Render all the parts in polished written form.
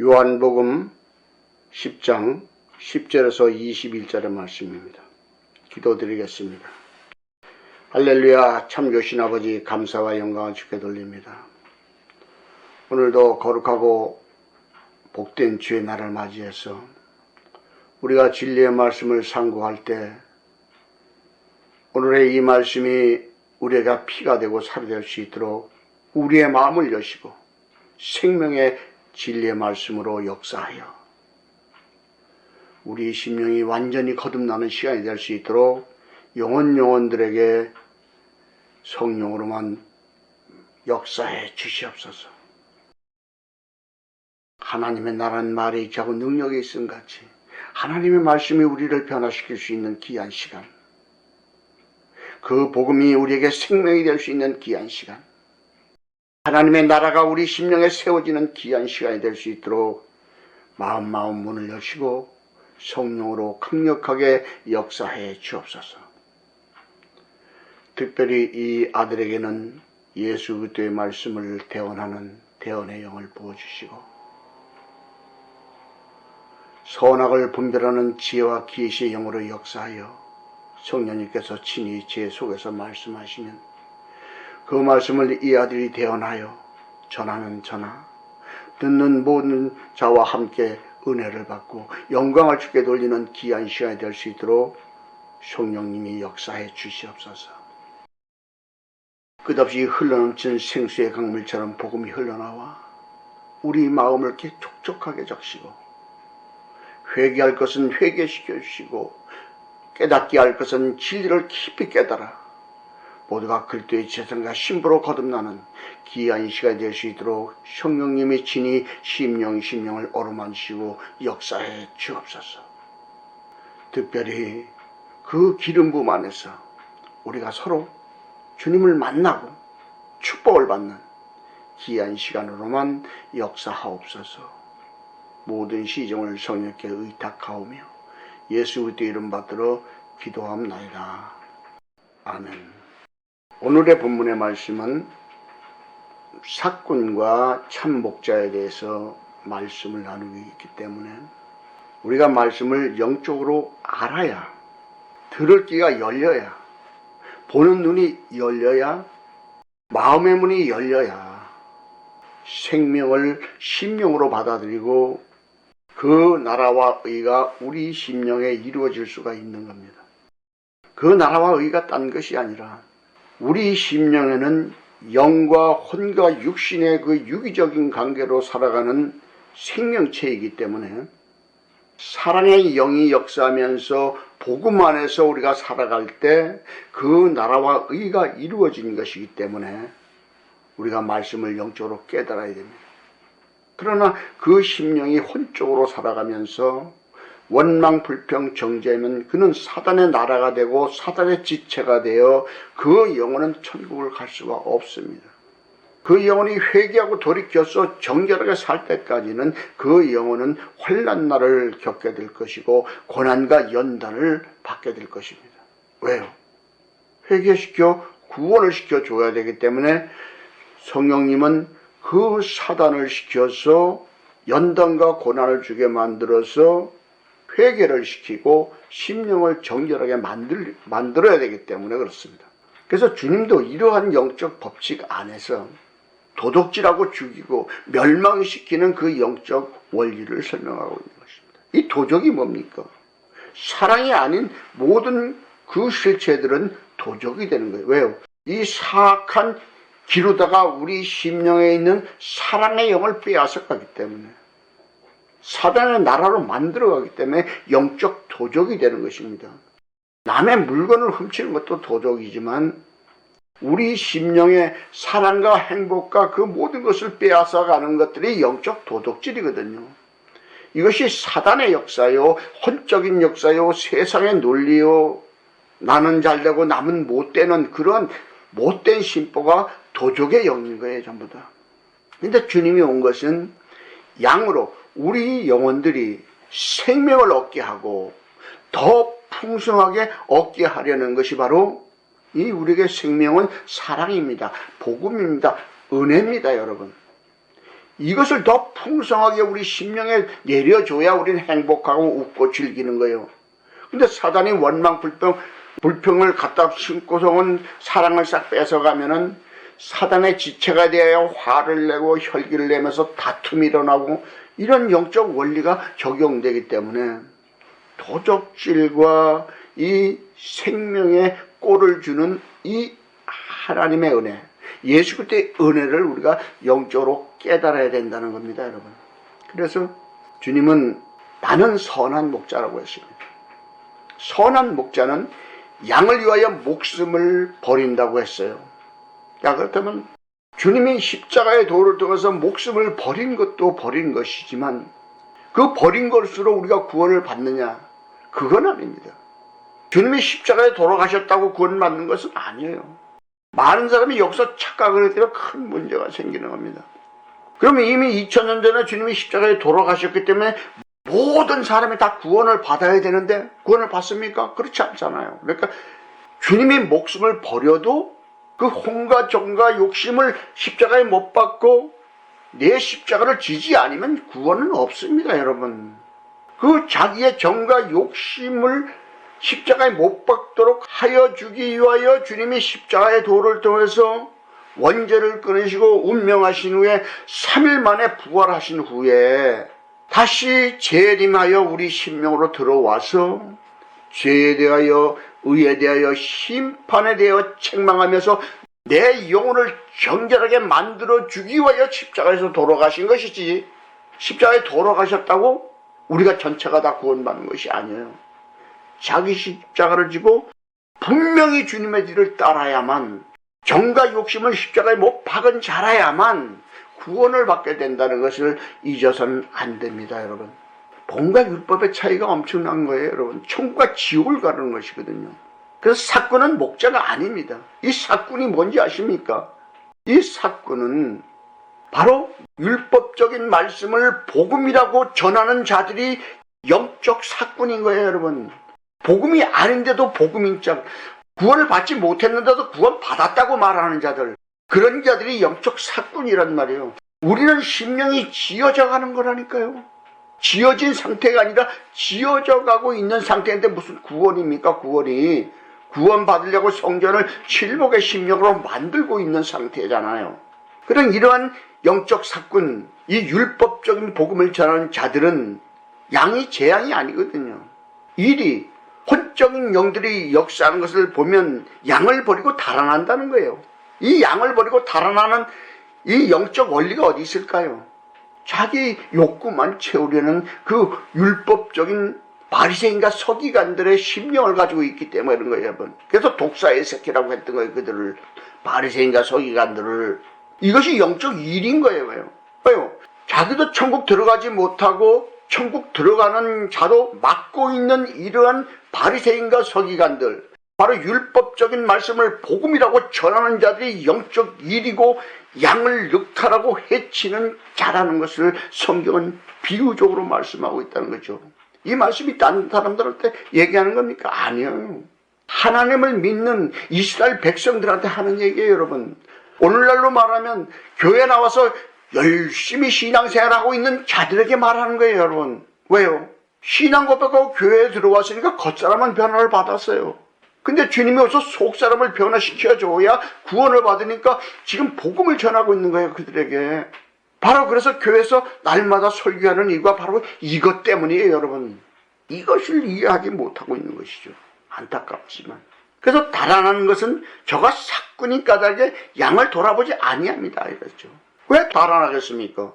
요한복음 10장 10절에서 21절의 말씀입니다. 기도드리겠습니다. 할렐루야. 참교신 아버지, 감사와 영광을 주께 돌립니다. 오늘도 거룩하고 복된 주의 날을 맞이해서 우리가 진리의 말씀을 상고할 때 오늘의 이 말씀이 우리가 피가 되고 살이 될 수 있도록 우리의 마음을 여시고 생명의 진리의 말씀으로 역사하여 우리 심령이 완전히 거듭나는 시간이 될 수 있도록 영혼들에게 성령으로만 역사해 주시옵소서. 하나님의 나라는 말에 익하고 능력이 있음 같이 하나님의 말씀이 우리를 변화시킬 수 있는 귀한 시간, 그 복음이 우리에게 생명이 될 수 있는 귀한 시간, 하나님의 나라가 우리 심령에 세워지는 귀한 시간이 될 수 있도록 마음 문을 여시고 성령으로 강력하게 역사해 주옵소서. 특별히 이 아들에게는 예수 그리스도의 말씀을 대언하는 대언의 영을 부어주시고 선악을 분별하는 지혜와 계시의 영으로 역사하여 성령님께서 친히 제 속에서 말씀하시면 그 말씀을 이 아들이 대언하여 전하는 전하, 듣는 모든 자와 함께 은혜를 받고 영광을 주께 돌리는 귀한 시간이 될 수 있도록 성령님이 역사해 주시옵소서. 끝없이 흘러넘치는 생수의 강물처럼 복음이 흘러나와 우리 마음을 이렇게 촉촉하게 적시고 회개할 것은 회개시켜 주시고 깨닫게 할 것은 진리를 깊이 깨달아 모두가 그리스도의 재산과 신부로 거듭나는 귀한 시간이 될 수 있도록 성령님이 친히 심령을 어루만지시고 역사해 주옵소서. 특별히 그 기름 부음 안에서 우리가 서로 주님을 만나고 축복을 받는 귀한 시간으로만 역사하옵소서. 모든 시정을 성령께 의탁하오며 예수 그리스도의 이름 받들어 기도합나이다. 아멘. 오늘의 본문의 말씀은 사꾼과 참목자에 대해서 말씀을 나누고 있기 때문에 우리가 말씀을 영적으로 알아야, 들을 귀가 열려야, 보는 눈이 열려야, 마음의 문이 열려야 생명을 심령으로 받아들이고 그 나라와 의가 우리 심령에 이루어질 수가 있는 겁니다. 그 나라와 의가 딴 것이 아니라 우리 심령에는 영과 혼과 육신의 그 유기적인 관계로 살아가는 생명체이기 때문에 사랑의 영이 역사하면서 복음 안에서 우리가 살아갈 때 그 나라와 의가 이루어진 것이기 때문에 우리가 말씀을 영적으로 깨달아야 됩니다. 그러나 그 심령이 혼적으로 살아가면서 원망, 불평, 정죄하면 그는 사단의 나라가 되고 사단의 지체가 되어 그 영혼은 천국을 갈 수가 없습니다. 그 영혼이 회개하고 돌이켜서 정결하게 살 때까지는 그 영혼은 환난날을 겪게 될 것이고 고난과 연단을 받게 될 것입니다. 왜요? 회개시켜 구원을 시켜줘야 되기 때문에 성령님은 그 사단을 시켜서 연단과 고난을 주게 만들어서 회개를 시키고 심령을 정결하게 만들어야 되기 때문에 그렇습니다. 그래서 주님도 이러한 영적 법칙 안에서 도둑질하고 죽이고 멸망시키는 그 영적 원리를 설명하고 있는 것입니다. 이 도적이 뭡니까? 사랑이 아닌 모든 그 실체들은 도적이 되는 거예요. 왜요? 이 사악한 기로다가 우리 심령에 있는 사랑의 영을 빼앗아가기 때문에 사단의 나라로 만들어가기 때문에 영적 도적이 되는 것입니다. 남의 물건을 훔치는 것도 도적이지만 우리 심령의 사랑과 행복과 그 모든 것을 빼앗아가는 것들이 영적 도둑질이거든요. 이것이 사단의 역사요, 혼적인 역사요, 세상의 논리요, 나는 잘되고 남은 못되는 그런 못된 심보가 도적의 영인 거예요, 전부 다. 근데 주님이 온 것은 양으로 우리 영혼들이 생명을 얻게 하고 더 풍성하게 얻게 하려는 것이 바로 이 우리에게 생명은 사랑입니다. 복음입니다. 은혜입니다, 여러분. 이것을 더 풍성하게 우리 심령에 내려줘야 우리는 행복하고 웃고 즐기는 거예요. 근데 사단이 원망 불평을 갖다 심고서는 사랑을 싹 뺏어가면은 사단의 지체가 되어 화를 내고 혈기를 내면서 다툼이 일어나고 이런 영적 원리가 적용되기 때문에 도적질과 이 생명의 꼴을 주는 이 하나님의 은혜, 예수 그리스도의 은혜를 우리가 영적으로 깨달아야 된다는 겁니다, 여러분. 그래서 주님은 나는 선한 목자라고 했습니다. 선한 목자는 양을 위하여 목숨을 버린다고 했어요. 야, 그렇다면 주님이 십자가의 도를 통해서 목숨을 버린 것도 버린 것이지만 그 버린 것으로 우리가 구원을 받느냐? 그건 아닙니다. 주님이 십자가에 돌아가셨다고 구원받는 것은 아니에요. 많은 사람이 여기서 착각을 해서 큰 문제가 생기는 겁니다. 그러면 이미 2000년 전에 주님이 십자가에 돌아가셨기 때문에 모든 사람이 다 구원을 받아야 되는데 구원을 받습니까? 그렇지 않잖아요. 그러니까 주님이 목숨을 버려도 그 혼과 정과 욕심을 십자가에 못 박고 내 십자가를 지지 않으면 구원은 없습니다, 여러분. 그 자기의 정과 욕심을 십자가에 못 박도록 하여 주기 위하여 주님이 십자가의 도를 통해서 원죄를 끊으시고 운명하신 후에 3일 만에 부활하신 후에 다시 재림하여 우리 심령으로 들어와서 죄에 대하여 의에 대하여 심판에 대하여 책망하면서 내 영혼을 정결하게 만들어주기 위하여 십자가에서 돌아가신 것이지, 십자가에 돌아가셨다고 우리가 전체가 다 구원받는 것이 아니에요. 자기 십자가를 지고 분명히 주님의 뒤를 따라야만, 정과 욕심을 십자가에 못 박은 자라야만 구원을 받게 된다는 것을 잊어서는 안 됩니다, 여러분. 본과 율법의 차이가 엄청난 거예요, 여러분. 천국과 지옥을 가르는 것이거든요. 그래서 사꾼은 목자가 아닙니다. 이 사꾼이 뭔지 아십니까? 이 사꾼은 바로 율법적인 말씀을 복음이라고 전하는 자들이 영적 사꾼인 거예요, 여러분. 복음이 아닌데도 복음인 자, 구원을 받지 못했는데도 구원 받았다고 말하는 자들, 그런 자들이 영적 사꾼이란 말이에요. 우리는 심령이 지어져 가는 거라니까요. 지어진 상태가 아니라 지어져 가고 있는 상태인데 무슨 구원입니까? 구원 받으려고 성전을 칠복의 심령으로 만들고 있는 상태잖아요. 그런 이러한 영적 사꾼, 이 율법적인 복음을 전하는 자들은 양이 재앙이 아니거든요. 일이 혼적인 영들이 역사하는 것을 보면 양을 버리고 달아난다는 거예요. 이 양을 버리고 달아나는 이 영적 원리가 어디 있을까요? 자기 욕구만 채우려는 그 율법적인 바리새인과 서기관들의 심령을 가지고 있기 때문에 그런 거예요, 여러분. 그래서 독사의 새끼라고 했던 거예요, 그들을. 바리새인과 서기관들을. 이것이 영적 일인 거예요. 왜요? 자기도 천국 들어가지 못하고 천국 들어가는 자도 막고 있는 이러한 바리새인과 서기관들, 바로 율법적인 말씀을 복음이라고 전하는 자들이 영적 일이고 양을 늑탈하고 해치는 자라는 것을 성경은 비유적으로 말씀하고 있다는 거죠. 이 말씀이 다른 사람들한테 얘기하는 겁니까? 아니에요. 하나님을 믿는 이스라엘 백성들한테 하는 얘기예요, 여러분. 오늘날로 말하면 교회 나와서 열심히 신앙생활하고 있는 자들에게 말하는 거예요, 여러분. 왜요? 신앙 고백하고 교회에 들어왔으니까 겉사람은 변화를 받았어요. 근데 주님이 어서 속사람을 변화시켜줘야 구원을 받으니까 지금 복음을 전하고 있는 거예요, 그들에게. 바로 그래서 교회에서 날마다 설교하는 이유가 바로 이것 때문이에요, 여러분. 이것을 이해하지 못하고 있는 것이죠. 안타깝지만. 그래서 달아나는 것은 저가 사꾼이 까닭에 양을 돌아보지 아니합니다, 이랬죠. 왜 달아나겠습니까?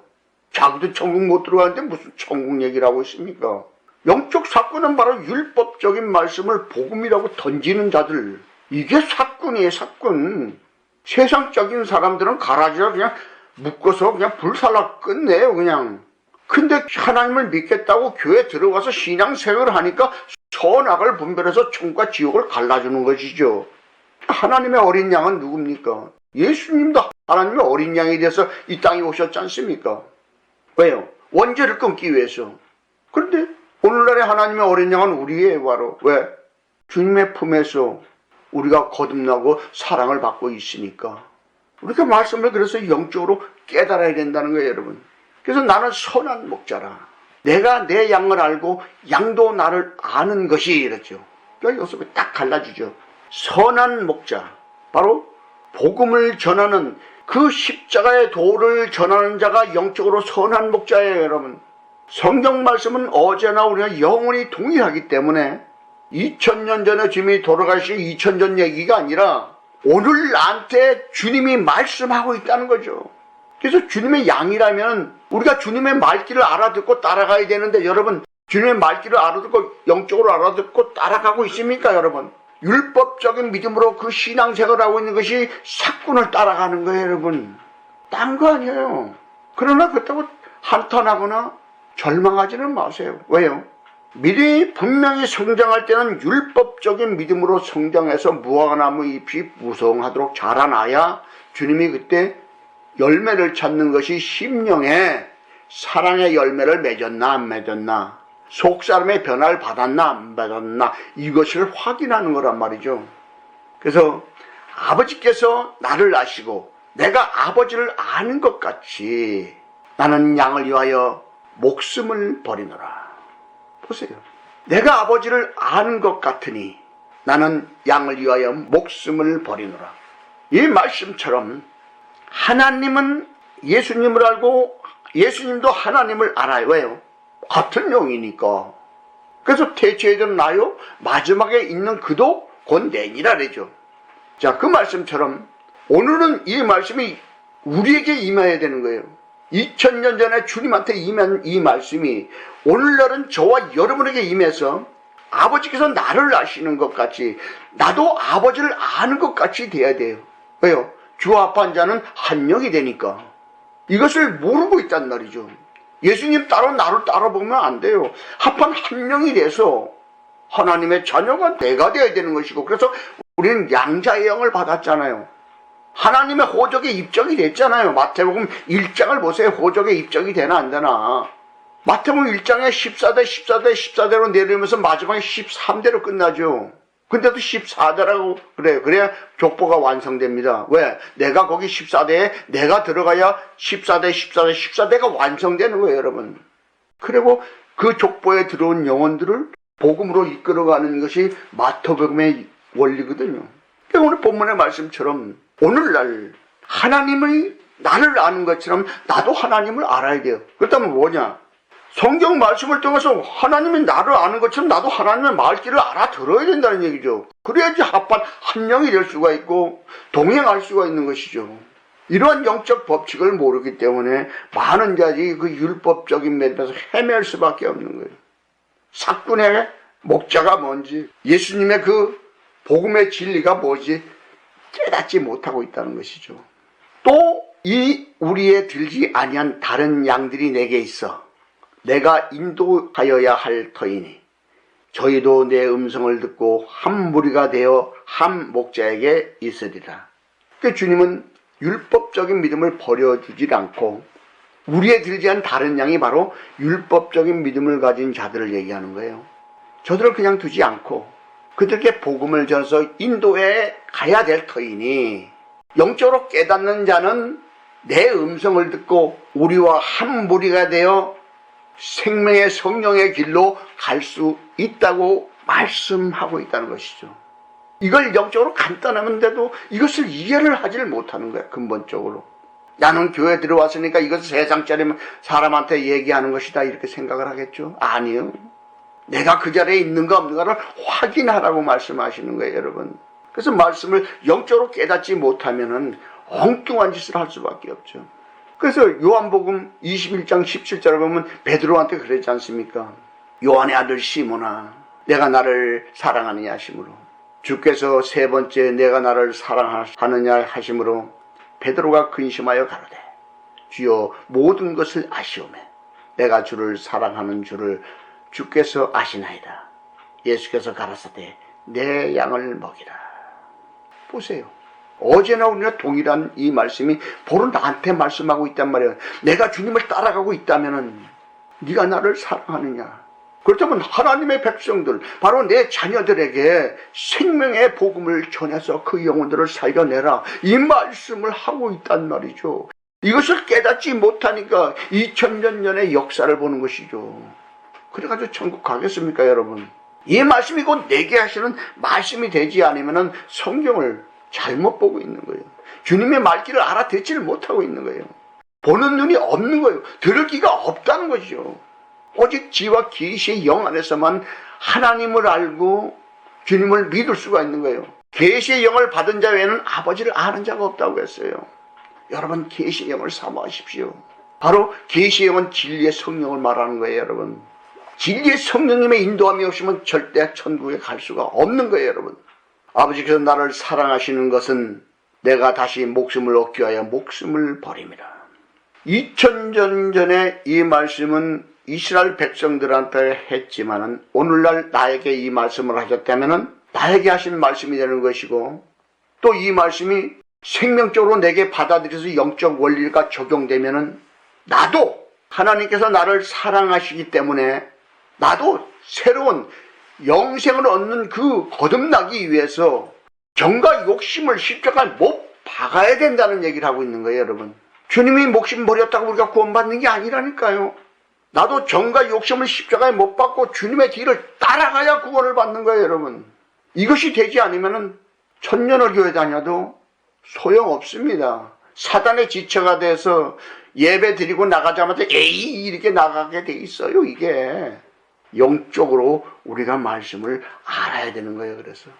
자기도 천국 못 들어가는데 무슨 천국 얘기를 하고 있습니까? 영적 사꾼은 바로 율법적인 말씀을 복음이라고 던지는 자들. 이게 사꾼이에요, 사꾼. 세상적인 사람들은 가라지를 그냥 묶어서 그냥 불살라 끝내요, 그냥. 근데 하나님을 믿겠다고 교회 들어가서 신앙생활을 하니까 선악을 분별해서 천국과 지옥을 갈라주는 것이죠. 하나님의 어린 양은 누굽니까? 예수님도 하나님의 어린 양이 돼서 이 땅에 오셨지 않습니까? 왜요? 원죄를 끊기 위해서. 그런데 오늘날의 하나님의 어린 양은 우리의 바로 왜? 주님의 품에서 우리가 거듭나고 사랑을 받고 있으니까. 우리가 말씀을 그래서 영적으로 깨달아야 된다는 거예요, 여러분. 그래서 나는 선한 목자라. 내가 내 양을 알고 양도 나를 아는 것이 이랬죠. 그러니까 여기서 딱 갈라주죠. 선한 목자, 바로 복음을 전하는 그 십자가의 도를 전하는 자가 영적으로 선한 목자예요, 여러분. 성경 말씀은 어제나 우리가 영원히 동일하기 때문에 2000년 전에 주님이 돌아가신 2000년 얘기가 아니라 오늘 나한테 주님이 말씀하고 있다는 거죠. 그래서 주님의 양이라면 우리가 주님의 말귀를 알아듣고 따라가야 되는데, 여러분 주님의 말귀를 알아듣고 영적으로 알아듣고 따라가고 있습니까? 여러분, 율법적인 믿음으로 그 신앙생활을 하고 있는 것이 사꾼을 따라가는 거예요, 여러분. 딴 거 아니에요. 그러나 그렇다고 한탄하거나 절망하지는 마세요. 왜요? 믿음이 분명히 성장할 때는 율법적인 믿음으로 성장해서 무화과나무 잎이 무성하도록 자라나야 주님이 그때 열매를 찾는 것이 심령에 사랑의 열매를 맺었나 안 맺었나, 속사람의 변화를 받았나 안 받았나, 이것을 확인하는 거란 말이죠. 그래서 아버지께서 나를 아시고 내가 아버지를 아는 것 같이 나는 양을 위하여 목숨을 버리노라. 보세요. 내가 아버지를 아는 것 같으니 나는 양을 위하여 목숨을 버리노라. 이 말씀처럼 하나님은 예수님을 알고 예수님도 하나님을 알아요. 왜요? 같은 영이니까. 그래서 태초에는 나요, 마지막에 있는 그도 곧 내니라 그러죠. 자, 그 말씀처럼 오늘은 이 말씀이 우리에게 임해야 되는 거예요. 2000년 전에 주님한테 임한 이 말씀이 오늘날은 저와 여러분에게 임해서 아버지께서 나를 아시는 것 같이 나도 아버지를 아는 것 같이 돼야 돼요. 왜요? 주 합한 자는 한 영이 되니까. 이것을 모르고 있단 말이죠. 예수님 따로 나를 따라보면 안 돼요. 합한 한 영이 돼서 하나님의 자녀가 내가 되어야 되는 것이고, 그래서 우리는 양자의 영을 받았잖아요. 하나님의 호적에 입적이 됐잖아요. 마태복음 1장을 보세요. 호적에 입적이 되나 안 되나. 마태복음 1장에 14대14대로 내려오면서 마지막에 13대로 끝나죠. 근데도 14대라고 그래요. 그래야 족보가 완성됩니다. 왜? 내가 거기 14대에 내가 들어가야 14대가 완성되는 거예요, 여러분. 그리고 그 족보에 들어온 영혼들을 복음으로 이끌어가는 것이 마태복음의 원리거든요. 그러니까 오늘 본문의 말씀처럼 오늘날 하나님의 나를 아는 것처럼 나도 하나님을 알아야 돼요. 그렇다면 뭐냐? 성경 말씀을 통해서 하나님이 나를 아는 것처럼 나도 하나님의 말귀를 알아들어야 된다는 얘기죠. 그래야지 합한 한 명이 될 수가 있고 동행할 수가 있는 것이죠. 이러한 영적 법칙을 모르기 때문에 많은 자들이 그 율법적인 면에서 헤맬 수밖에 없는 거예요. 사꾼의 목자가 뭔지, 예수님의 그 복음의 진리가 뭐지 깨닫지 못하고 있다는 것이죠. 또 이 우리에 들지 아니한 다른 양들이 내게 있어 내가 인도하여야 할 터이니 저희도 내 음성을 듣고 한 무리가 되어 한 목자에게 있으리라. 그러니까 주님은 율법적인 믿음을 버려주질 않고 우리에 들지 않은 다른 양이 바로 율법적인 믿음을 가진 자들을 얘기하는 거예요. 저들을 그냥 두지 않고 그들에게 복음을 전해서 인도에 가야 될 터이니 영적으로 깨닫는 자는 내 음성을 듣고 우리와 한 무리가 되어 생명의 성령의 길로 갈 수 있다고 말씀하고 있다는 것이죠. 이걸 영적으로 간단한데도 이것을 이해를 하지를 못하는 거야. 근본적으로 나는 교회 들어왔으니까 이것을 세상짜리 사람한테 얘기하는 것이다 이렇게 생각을 하겠죠. 아니요. 내가 그 자리에 있는가 없는가를 확인하라고 말씀하시는 거예요, 여러분. 그래서 말씀을 영적으로 깨닫지 못하면은 엉뚱한 짓을 할 수밖에 없죠. 그래서 요한복음 21장 17절에 보면 베드로한테 그러지 않습니까? 요한의 아들 시몬아, 내가 나를 사랑하느냐 하심으로, 주께서 세 번째 내가 나를 사랑하느냐 하심으로 베드로가 근심하여 가로되 주여 모든 것을 아시오매 내가 주를 사랑하는 줄을 주께서 아시나이다. 예수께서 가라사대 내 양을 먹이라. 보세요. 어제나 우리가 동일한 이 말씀이 바로 나한테 말씀하고 있단 말이에요. 내가 주님을 따라가고 있다면은 네가 나를 사랑하느냐? 그렇다면 하나님의 백성들, 바로 내 자녀들에게 생명의 복음을 전해서 그 영혼들을 살려내라. 이 말씀을 하고 있단 말이죠. 이것을 깨닫지 못하니까 2000년 전의 역사를 보는 것이죠. 그래가지고 천국 가겠습니까, 여러분? 이 말씀이 곧 내게 하시는 말씀이 되지 않으면 성경을 잘못 보고 있는 거예요. 주님의 말귀를 알아듣지를 못하고 있는 거예요. 보는 눈이 없는 거예요. 들을 귀가 없다는 것이죠. 오직 지와 계시의 영 안에서만 하나님을 알고 주님을 믿을 수가 있는 거예요. 계시의 영을 받은 자 외에는 아버지를 아는 자가 없다고 했어요. 여러분, 계시의 영을 사모하십시오. 바로 계시의 영은 진리의 성령을 말하는 거예요, 여러분. 진리의 성령님의 인도함이 없으면 절대 천국에 갈 수가 없는 거예요, 여러분. 아버지께서 나를 사랑하시는 것은 내가 다시 목숨을 얻기 위하여 목숨을 버립니다. 2000년 전에 이 말씀은 이스라엘 백성들한테 했지만은 오늘날 나에게 이 말씀을 하셨다면은 나에게 하신 말씀이 되는 것이고, 또 이 말씀이 생명적으로 내게 받아들여서 영적 원리가 적용되면은 나도 하나님께서 나를 사랑하시기 때문에 나도 새로운 영생을 얻는 그 거듭나기 위해서 정과 욕심을 십자가에 못 박아야 된다는 얘기를 하고 있는 거예요, 여러분. 주님이 목숨 버렸다고 우리가 구원받는 게 아니라니까요. 나도 정과 욕심을 십자가에 못 박고 주님의 길을 따라가야 구원을 받는 거예요, 여러분. 이것이 되지 않으면 천년을 교회 다녀도 소용없습니다. 사단의 지체가 돼서 예배 드리고 나가자마자 에이 이렇게 나가게 돼 있어요. 이게 영적으로 우리가 말씀을 알아야 되는 거예요. 그래서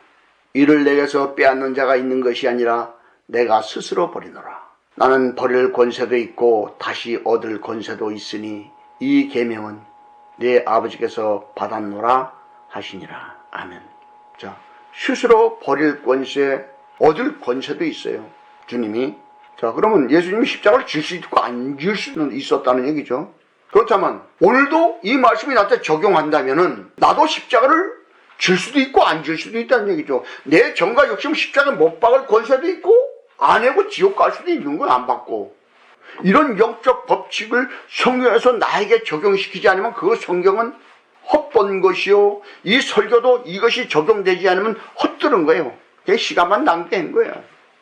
이를 내게서 빼앗는 자가 있는 것이 아니라 내가 스스로 버리노라. 나는 버릴 권세도 있고 다시 얻을 권세도 있으니 이 계명은 내 아버지께서 받았노라 하시니라. 아멘. 자, 스스로 버릴 권세, 얻을 권세도 있어요, 주님이. 자, 그러면 예수님이 십자가를 질 수 있고 안 질 수는 있었다는 얘기죠. 그렇다면 오늘도 이 말씀이 나한테 적용한다면은 나도 십자가를 질 수도 있고 안 질 수도 있다는 얘기죠. 내 정과 욕심 십자가에 못 박을 권세도 있고 안 하고 지옥 갈 수도 있는 거야, 안 받고. 이런 영적 법칙을 성경에서 나에게 적용시키지 않으면 그 성경은 헛본 것이요, 이 설교도 이것이 적용되지 않으면 헛들은 거예요. 내 시간만 낭비한 거예요.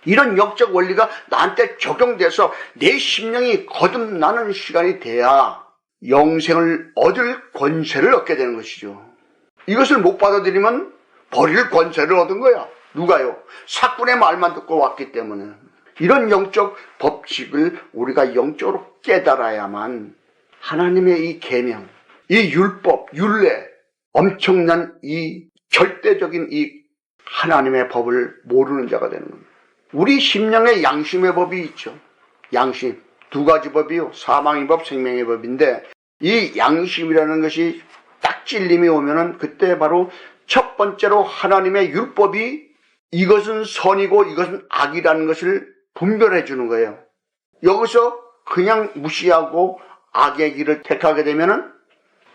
이런 영적 원리가 나한테 적용돼서 내 심령이 거듭나는 시간이 돼야 영생을 얻을 권세를 얻게 되는 것이죠. 이것을 못 받아들이면 버릴 권세를 얻은 거야. 누가요? 사꾼의 말만 듣고 왔기 때문에. 이런 영적 법칙을 우리가 영적으로 깨달아야만 하나님의 이 계명, 이 율법, 율례, 엄청난 이 절대적인 이 하나님의 법을 모르는 자가 되는 겁니다. 우리 심령에 양심의 법이 있죠. 양심. 두 가지 법이요. 사망의 법, 생명의 법인데 이 양심이라는 것이 딱 찔림이 오면은 그때 바로 첫 번째로 하나님의 율법이 이것은 선이고 이것은 악이라는 것을 분별해 주는 거예요. 여기서 그냥 무시하고 악의 길을 택하게 되면은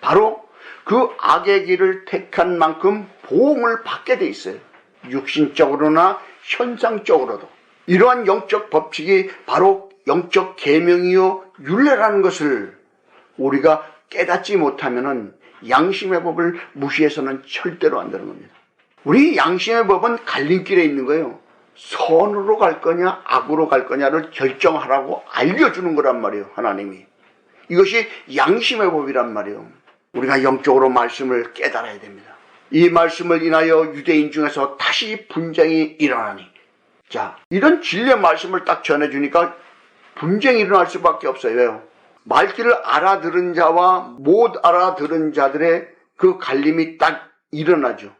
바로 그 악의 길을 택한 만큼 보응을 받게 돼 있어요. 육신적으로나 현상적으로도. 이러한 영적 법칙이 바로 영적 계명이요 율례라는 것을 우리가 깨닫지 못하면은 양심의 법을 무시해서는 절대로 안 되는 겁니다. 우리 양심의 법은 갈림길에 있는 거예요. 선으로 갈 거냐 악으로 갈 거냐를 결정하라고 알려주는 거란 말이에요, 하나님이. 이것이 양심의 법이란 말이에요. 우리가 영적으로 말씀을 깨달아야 됩니다. 이 말씀을 인하여 유대인 중에서 다시 분쟁이 일어나니. 자, 이런 진리의 말씀을 딱 전해주니까 분쟁이 일어날 수밖에 없어요. 왜요? 말귀를 알아들은 자와 못 알아들은 자들의 그 갈림이 딱 일어나죠.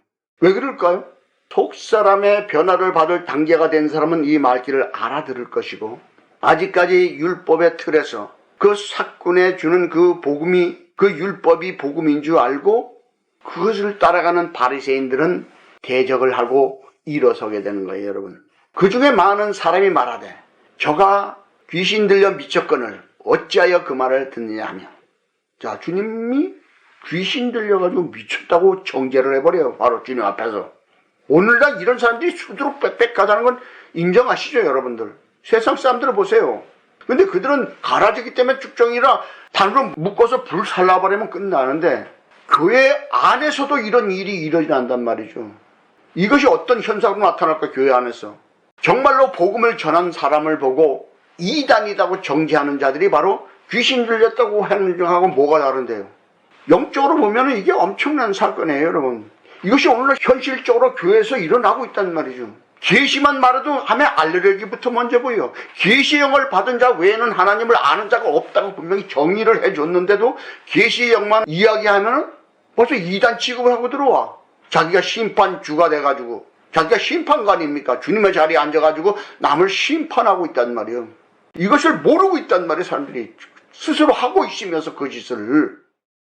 왜 그럴까요? 속사람의 변화를 받을 단계가 된 사람은 이 말귀를 알아들을 것이고, 아직까지 율법의 틀에서 그 사꾼에 주는 그 복음이, 그 율법이 복음인 줄 알고 그것을 따라가는 바리새인들은 대적을 하고 일어서게 되는 거예요, 여러분. 그 중에 많은 사람이 말하되 저가 귀신 들려 미쳤거늘 어찌하여 그 말을 듣느냐 하며. 자, 주님이 귀신 들려가지고 미쳤다고 정죄를 해버려요, 바로 주님 앞에서. 오늘날 이런 사람들이 수두룩 빽빽하다는 건 인정하시죠, 여러분들? 세상 사람들을 보세요. 근데 그들은 가라지기 때문에 쭉정이라 단으로 묶어서 불 살라버리면 끝나는데 교회 안에서도 이런 일이 일어난단 말이죠. 이것이 어떤 현상으로 나타날까, 교회 안에서? 정말로 복음을 전한 사람을 보고 이단이라고 정죄하는 자들이 바로 귀신 들렸다고 하는 중하고 뭐가 다른데요? 영적으로 보면 이게 엄청난 사건이에요, 여러분. 이것이 오늘날 현실적으로 교회에서 일어나고 있단 말이죠. 계시만 말해도 하면 알레르기부터 먼저 보여. 계시의 영을 받은 자 외에는 하나님을 아는 자가 없다고 분명히 정의를 해줬는데도 계시의 영만 이야기하면 벌써 이단 취급을 하고 들어와. 자기가 심판주가 돼가지고, 자기가 심판관입니까? 주님의 자리에 앉아가지고 남을 심판하고 있단 말이에요. 이것을 모르고 있단 말이에요, 사람들이. 스스로 하고 있으면서 그 짓을.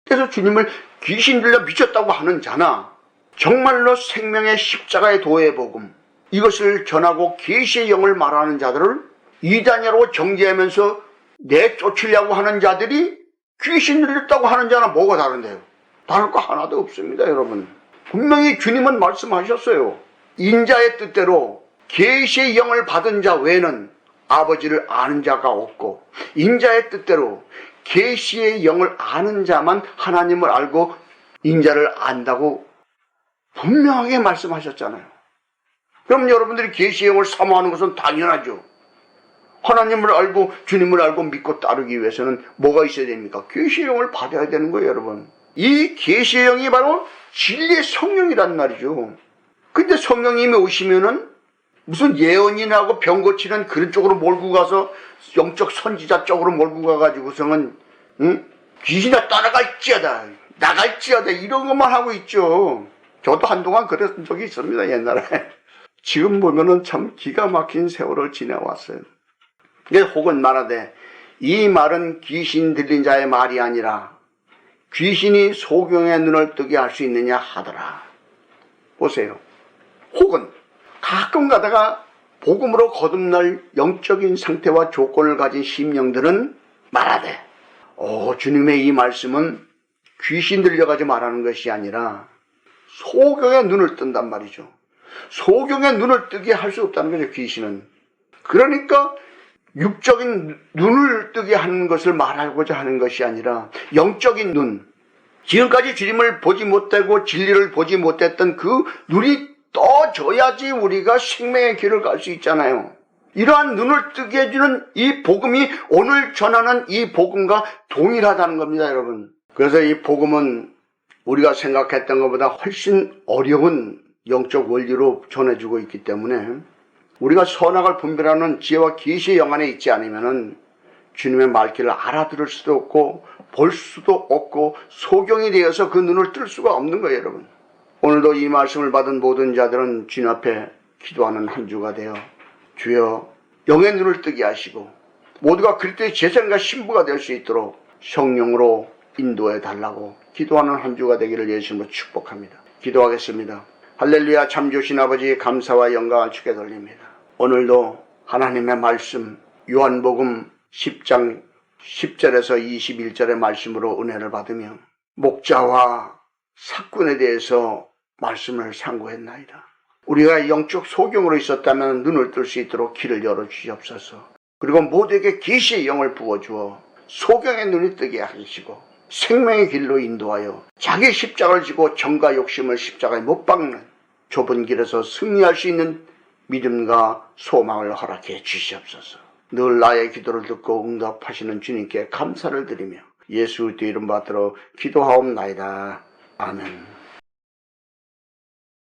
그래서 주님을 귀신 들려 미쳤다고 하는 자나 정말로 생명의 십자가의 도의 복음, 이것을 전하고 계시의 영을 말하는 자들을 이단이라고 정죄하면서 내쫓으려고 하는 자들이 귀신 들렸다고 하는 자나 뭐가 다른데요? 다를 거 하나도 없습니다, 여러분. 분명히 주님은 말씀하셨어요. 인자의 뜻대로 계시의 영을 받은 자 외에는 아버지를 아는 자가 없고, 인자의 뜻대로 계시의 영을 아는 자만 하나님을 알고 인자를 안다고 분명하게 말씀하셨잖아요. 그럼 여러분들이 계시의 영을 사모하는 것은 당연하죠. 하나님을 알고 주님을 알고 믿고 따르기 위해서는 뭐가 있어야 됩니까? 계시의 영을 받아야 되는 거예요, 여러분. 이 계시의 영이 바로 진리의 성령이란 말이죠. 근데 성령님이 오시면은 무슨 예언이나 하고 병 고치는 그런 쪽으로 몰고 가서 영적 선지자 쪽으로 몰고 가가지고서는 귀신아 따라갈지어다, 나갈지어다, 이런 것만 하고 있죠. 저도 한동안 그랬던 적이 있습니다, 옛날에. 지금 보면은 참 기가 막힌 세월을 지내왔어요. 혹은 말하되 이 말은 귀신 들린 자의 말이 아니라 귀신이 소경의 눈을 뜨게 할 수 있느냐 하더라. 보세요. 혹은 가끔 가다가 복음으로 거듭날 영적인 상태와 조건을 가진 심령들은 말하되, 주님의 이 말씀은 귀신 들려가지고 말하는 것이 아니라 소경의 눈을 뜬단 말이죠. 소경의 눈을 뜨게 할 수 없다는 거죠, 귀신은. 그러니까 육적인 눈을 뜨게 하는 것을 말하고자 하는 것이 아니라 영적인 눈, 지금까지 주님을 보지 못하고 진리를 보지 못했던 그 눈이 떠져야지 우리가 생명의 길을 갈 수 있잖아요. 이러한 눈을 뜨게 해주는 이 복음이 오늘 전하는 이 복음과 동일하다는 겁니다, 여러분. 그래서 이 복음은 우리가 생각했던 것보다 훨씬 어려운 영적 원리로 전해주고 있기 때문에 우리가 선악을 분별하는 지혜와 계시의 영 안에 있지 않으면 주님의 말귀를 알아들을 수도 없고 볼 수도 없고 소경이 되어서 그 눈을 뜰 수가 없는 거예요, 여러분. 오늘도 이 말씀을 받은 모든 자들은 주님 앞에 기도하는 한 주가 되어 주여 영의 눈을 뜨게 하시고 모두가 그리스도의 제사장과 신부가 될 수 있도록 성령으로 인도해 달라고 기도하는 한 주가 되기를 예수님으로 축복합니다. 기도하겠습니다. 할렐루야. 참 좋으신 아버지, 감사와 영광을 주께 돌립니다. 오늘도 하나님의 말씀 요한복음 10장 10절에서 21절의 말씀으로 은혜를 받으며 목자와 삭군에 대해서 말씀을 상고했나이다. 우리가 영적 소경으로 있었다면 눈을 뜰 수 있도록 길을 열어주시옵소서. 그리고 모두에게 계시의 영을 부어주어 소경의 눈이 뜨게 하시고 생명의 길로 인도하여 자기 십자가를 지고 정과 욕심을 십자가에 못 박는 좁은 길에서 승리할 수 있는 믿음과 소망을 허락해 주시옵소서. 늘 나의 기도를 듣고 응답하시는 주님께 감사를 드리며 예수 이름 받들어 기도하옵나이다. 아멘.